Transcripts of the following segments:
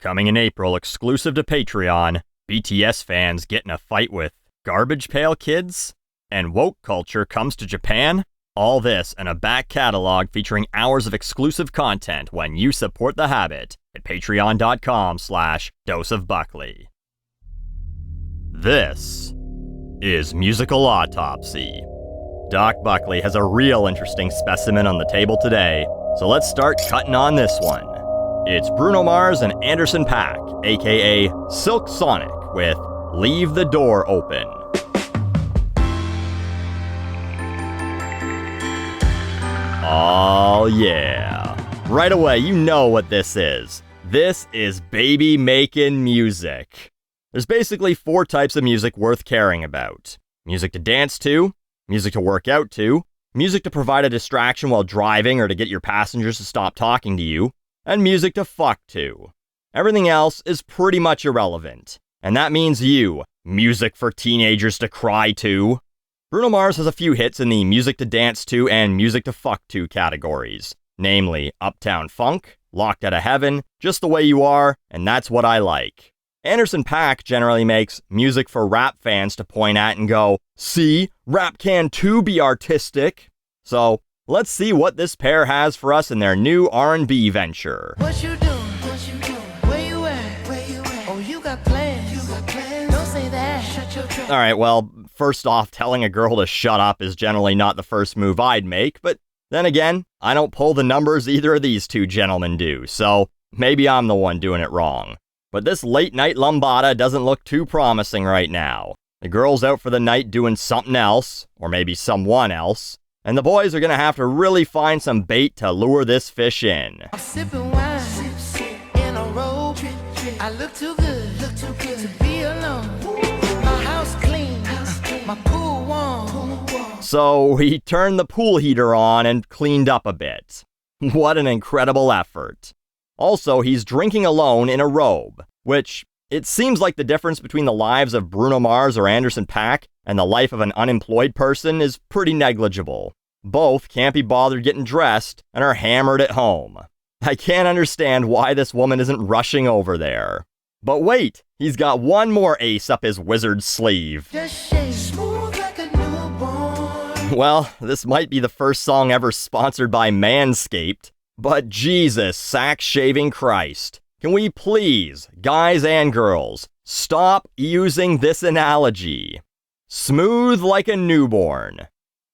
Coming in April, exclusive to Patreon, BTS fans get in a fight with Garbage Pail Kids, and woke culture comes to Japan. All this and a back catalog featuring hours of exclusive content when you support the habit at patreon.com/doseofbuckley. This is Musical Autopsy. Doc Buckley has a real interesting specimen on the table today, so let's start cutting on this one. It's Bruno Mars and Anderson .Paak, aka Silk Sonic, with Leave the Door Open. Oh yeah. Right away, you know what this is. This is baby-makin music. There's basically 4 types of music worth caring about. Music to dance to, music to work out to, music to provide a distraction while driving or to get your passengers to stop talking to you, and music to fuck to. Everything else is pretty much irrelevant. And that means you, music for teenagers to cry to. Bruno Mars has a few hits in the music to dance to and music to fuck to categories, namely Uptown Funk, Locked Out of Heaven, Just the Way You Are, and That's What I Like. Anderson .Paak generally makes music for rap fans to point at and go, see, rap can too be artistic. So let's see what this pair has for us in their new R&B venture. What you doing? What you doing? Where you at? Where you at? Oh, you got plans. You got plans. Don't say that. Shut your trap. Alright, well, first off, telling a girl to shut up is generally not the first move I'd make, but then again, I don't pull the numbers either of these two gentlemen do, so maybe I'm the one doing it wrong. But this late night lambada doesn't look too promising right now. The girl's out for the night doing something else, or maybe someone else, and the boys are gonna have to really find some bait to lure this fish in. I'm sipping wine, in a robe. I look too good to be alone. My house clean, my pool warm. So he turned the pool heater on and cleaned up a bit. What an incredible effort. Also, he's drinking alone in a robe, which it seems like the difference between the lives of Bruno Mars or Anderson .Paak and the life of an unemployed person is pretty negligible. Both can't be bothered getting dressed and are hammered at home. I can't understand why this woman isn't rushing over there. But wait, he's got one more ace up his wizard's sleeve. Just shake smooth like a newborn. Well, this might be the first song ever sponsored by Manscaped, but Jesus, sack-shaving Christ. Can we please, guys and girls, stop using this analogy? Smooth like a newborn.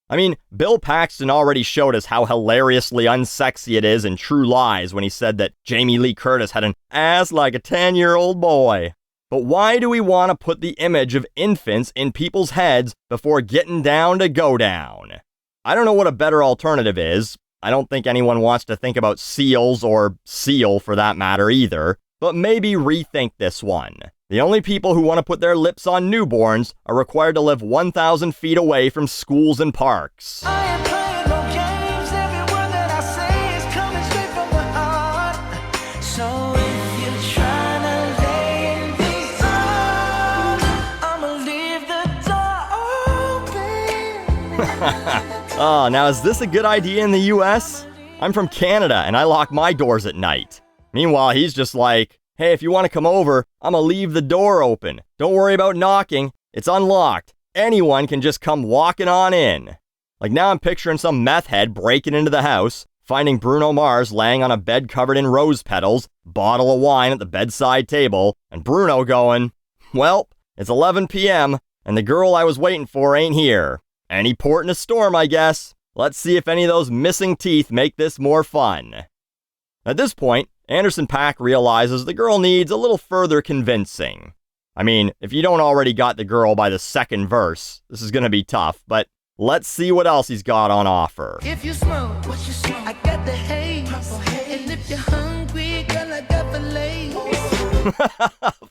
I mean, Bill Paxton already showed us how hilariously unsexy it is in True Lies when he said that Jamie Lee Curtis had an ass like a 10-year-old boy. But why do we want to put the image of infants in people's heads before getting down to go down? I don't know what a better alternative is. I don't think anyone wants to think about seals or seal for that matter either, but maybe rethink this one. The only people who want to put their lips on newborns are required to live 1,000 feet away from schools and parks. I ain't playing no games. Every word that I say is coming straight from the heart. So if you're trying to lay in these arms, I'ma leave the door open. Oh, now is this a good idea in the US? I'm from Canada and I lock my doors at night. Meanwhile, he's just like, hey, if you want to come over, I'ma leave the door open. Don't worry about knocking. It's unlocked. Anyone can just come walking on in. Like now I'm picturing some meth head breaking into the house, finding Bruno Mars laying on a bed covered in rose petals, bottle of wine at the bedside table, and Bruno going, well, it's 11 p.m. and the girl I was waiting for ain't here. Any port in a storm, I guess. Let's see if any of those missing teeth make this more fun. At this point, Anderson .Paak realizes the girl needs a little further convincing. I mean, if you don't already got the girl by the second verse, this is gonna be tough, but let's see what else he's got on offer. If you smoke, what you smoke? I got the haze. And if you're hungry, girl, I got fillets.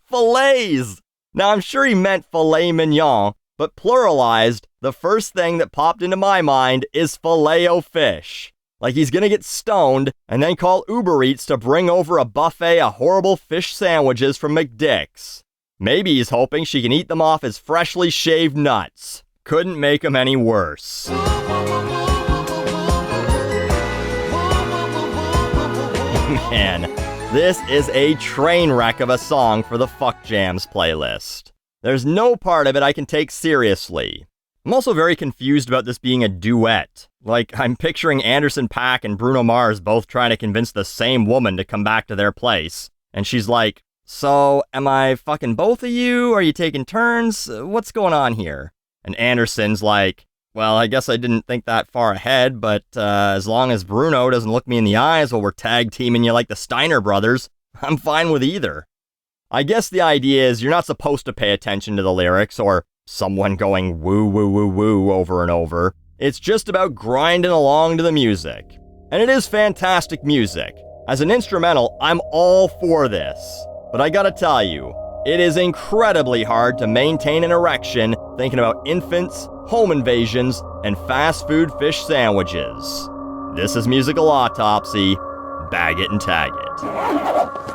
Fillets! Now, I'm sure he meant filet mignon, but pluralized, the first thing that popped into my mind is filet-o-fish. Like he's gonna get stoned and then call Uber Eats to bring over a buffet of horrible fish sandwiches from McDick's. Maybe he's hoping she can eat them off his freshly shaved nuts. Couldn't make him any worse. Man, This is a train wreck of a song for the Fuck Jams playlist. There's no part of it I can take seriously. I'm also very confused about this being a duet. Like, I'm picturing Anderson .Paak and Bruno Mars both trying to convince the same woman to come back to their place. And she's like, so, am I fucking both of you? Are you taking turns? What's going on here? And Anderson's like, well, I guess I didn't think that far ahead, but as long as Bruno doesn't look me in the eyes while we're tag teaming you like the Steiner brothers, I'm fine with either. I guess the idea is you're not supposed to pay attention to the lyrics or someone going woo woo woo woo over and over. It's just about grinding along to the music. And it is fantastic music. As an instrumental, I'm all for this. But I gotta tell you, it is incredibly hard to maintain an erection thinking about infants, home invasions, and fast food fish sandwiches. This is Musical Autopsy. Bag it and tag it.